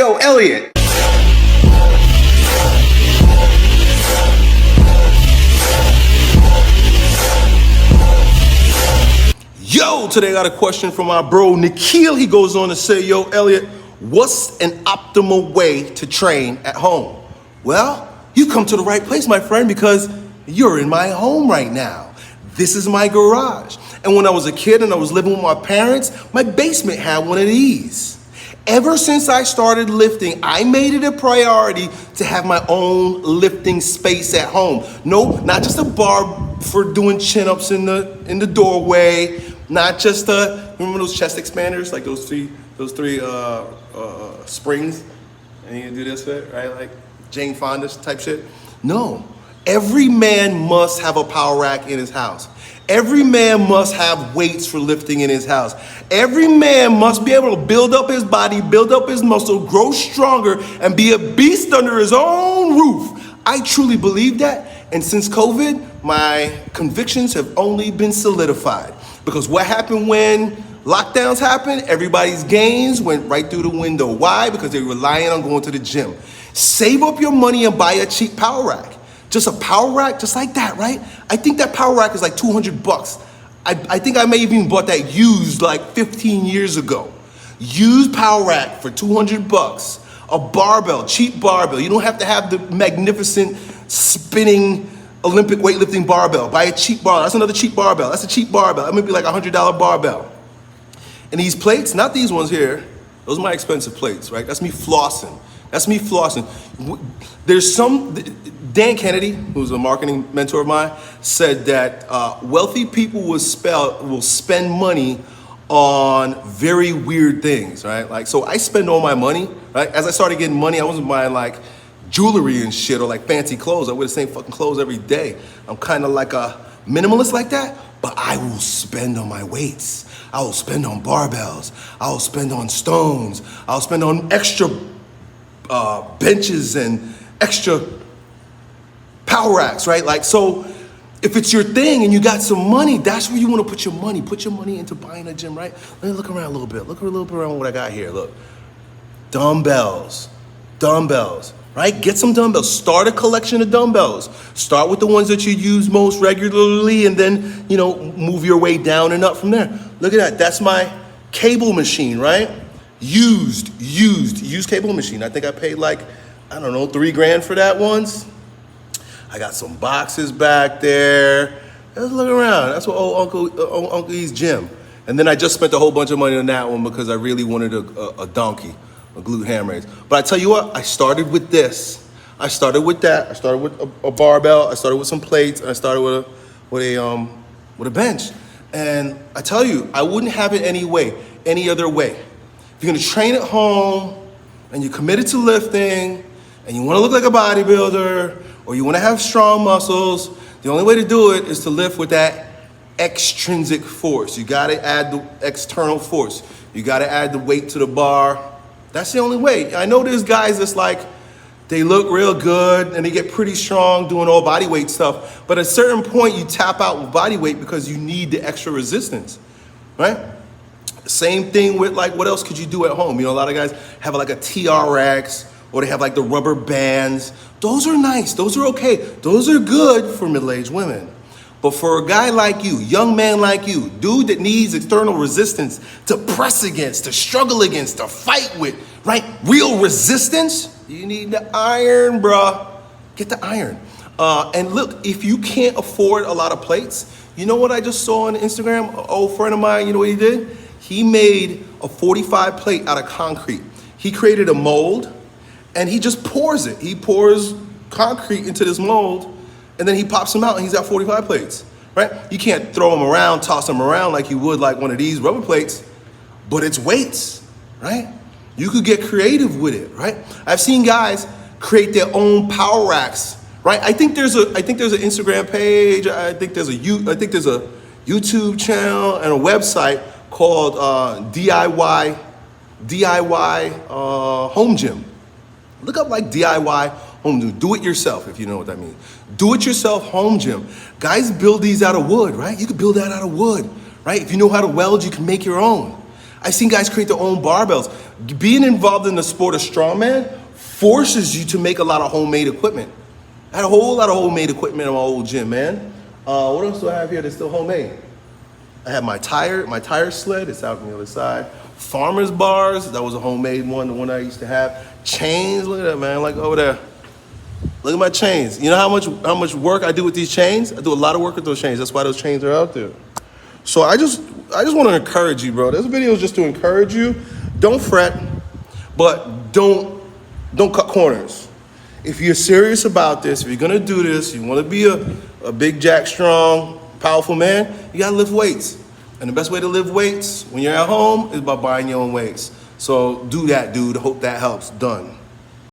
Yo, Elliot. Yo, today I got a question from my bro Nikhil. He goes on to say, yo, Elliot, what's an optimal way to train at home? Well, you come to the right place, my friend, because you're in my home right now. This is my garage. And when I was a kid and I was living with my parents, my basement had one of these. Ever since I started lifting, I made it a priority to have my own lifting space at home. No, not just a bar for doing chin-ups in the doorway, not just remember those chest expanders, like those three springs, and you do this bit, right? Like Jane Fonda type shit. No, every man must have a power rack in his house. Every man must have weights for lifting in his house. Every man must be able to build up his body, build up his muscle, grow stronger, and be a beast under his own roof. I truly believe that. And since COVID, my convictions have only been solidified. Because what happened when lockdowns happened? Everybody's gains went right through the window. Why? Because they were relying on going to the gym. Save up your money and buy a cheap power rack. Just a power rack, just like that, right? I think that power rack is like $200. I think I may have even bought that used like 15 years ago. Used power rack for $200. A barbell, cheap barbell. You don't have to have the magnificent spinning Olympic weightlifting barbell. Buy a cheap barbell. That's another cheap barbell. That's a cheap barbell. That might be like a $100 barbell. And these plates, not these ones here. Those are my expensive plates, right? That's me flossing. That's me flossing. There's some, Dan Kennedy, who's a marketing mentor of mine, said that wealthy people will spend money on very weird things, right? Like, so I spend all my money, right? As I started getting money, I wasn't buying like jewelry and shit or like fancy clothes. I wear the same fucking clothes every day. I'm kind of like a minimalist like that, but I will spend on my weights. I will spend on barbells. I will spend on stones. I'll spend on extra benches and extra power racks, right? Like, so if it's your thing and you got some money, that's where you want to put your money. Put your money into buying a gym, right? Let me look around a little bit. Look a little bit around what I got here. Look, dumbbells, right? Get some dumbbells. Start a collection of dumbbells. Start with the ones that you use most regularly and then, you know, move your way down and up from there. Look at that. That's my cable machine, right? Used cable machine. I think I paid like, I don't know, $3,000 for that once. I got some boxes back there. Let's look around. That's what old Uncle E's gym. And then I just spent a whole bunch of money on that one because I really wanted a donkey, a glute ham raise. But I tell you what, I started with this. I started with that. I started with a barbell. I started with some plates. And I started with a bench. And I tell you, I wouldn't have it any other way. If you're gonna train at home and you're committed to lifting and you wanna look like a bodybuilder or you wanna have strong muscles, the only way to do it is to lift with that extrinsic force. You gotta add the external force. You gotta add the weight to the bar. That's the only way. I know there's guys that's like, they look real good and they get pretty strong doing all body weight stuff, but at a certain point you tap out with body weight because you need the extra resistance, right? Same thing with like, what else could you do at home? You know, a lot of guys have like a TRX or they have like the rubber bands. Those are nice, those are okay. Those are good for middle-aged women. But for a guy like you, young man like you, dude that needs external resistance to press against, to struggle against, to fight with, right? Real resistance, you need the iron, bruh. Get the iron. And look, if you can't afford a lot of plates, you know what I just saw on Instagram? An old friend of mine, you know what he did? He made a 45 plate out of concrete. He created a mold and he just pours it. He pours concrete into this mold and then he pops them out and he's got 45 plates, right? You can't throw them around, toss them around like you would like one of these rubber plates, but it's weights, right? You could get creative with it, right? I've seen guys create their own power racks, right? I think there's an Instagram page. I think there's a YouTube channel and a website called DIY Home Gym. Look up like DIY Home Gym. Do it yourself if you know what that means. Do it yourself home gym. Guys build these out of wood, right? You can build that out of wood, right? If you know how to weld, you can make your own. I've seen guys create their own barbells. Being involved in the sport of strongman forces you to make a lot of homemade equipment. I had a whole lot of homemade equipment in my old gym, man. What else do I have here that's still homemade? I have my tire sled, it's out on the other side. Farmer's bars, that was a homemade one, the one I used to have. Chains, look at that, man, like over there. Look at my chains. You know how much work I do with these chains? I do a lot of work with those chains. That's why those chains are out there. So I just want to encourage you, bro. This video is just to encourage you. Don't fret, but don't cut corners. If you're serious about this, if you're gonna do this, you want to be a big jack strong, powerful man, you gotta lift weights. And the best way to lift weights when you're at home is by buying your own weights. So do that, dude. Hope that helps. Done.